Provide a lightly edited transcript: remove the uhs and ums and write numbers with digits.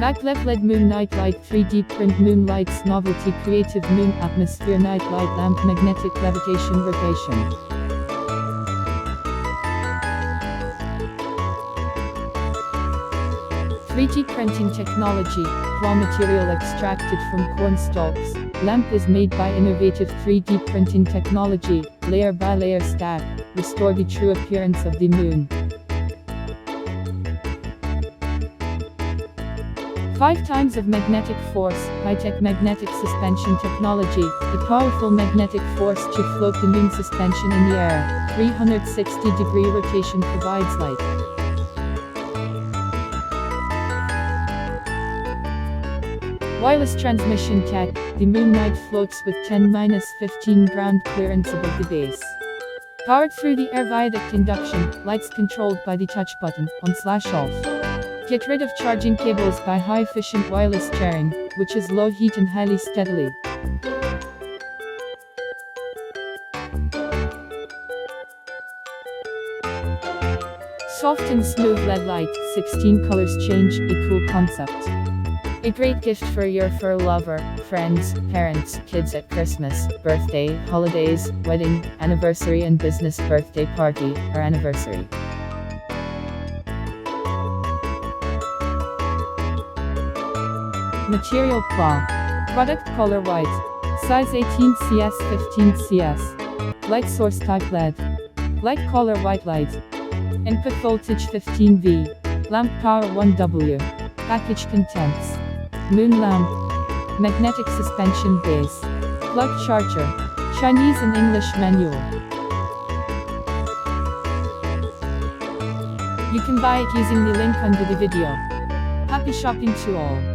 Maglev LED Moon Night Light 3D Print Moon Lights Novelty Creative Moon Atmosphere Night Light Lamp Magnetic Levitation Rotation. (3D printing technology, raw material extracted from corn stalks. Lamp is made by innovative 3D printing technology, layer by layer stack, restore the true appearance of the moon. 5 times of magnetic force, high-tech magnetic suspension technology, the powerful magnetic force to float the moon suspension in the air. 360-degree rotation provides light. Wireless transmission tech, the Moon Night floats with 10-15 ground clearance above the base. Powered through the air via the induction, lights controlled by the touch button, on/off. Get rid of charging cables by high-efficient wireless charing, which is low heat and highly steadily. Soft and smooth LED light, 16 colors change, a cool concept. A great gift for your fur lover, friends, parents, kids at Christmas, birthday, holidays, wedding, anniversary and business birthday party, or anniversary. Material cloth. Product color white. Size 18 CS 15 CS. Light source type LED. Light color white light. Input voltage 15V. Lamp power 1W. Package contents. Moon lamp. Magnetic suspension base. Plug charger. Chinese and English manual. You can buy it using the link under the video. Happy shopping to all.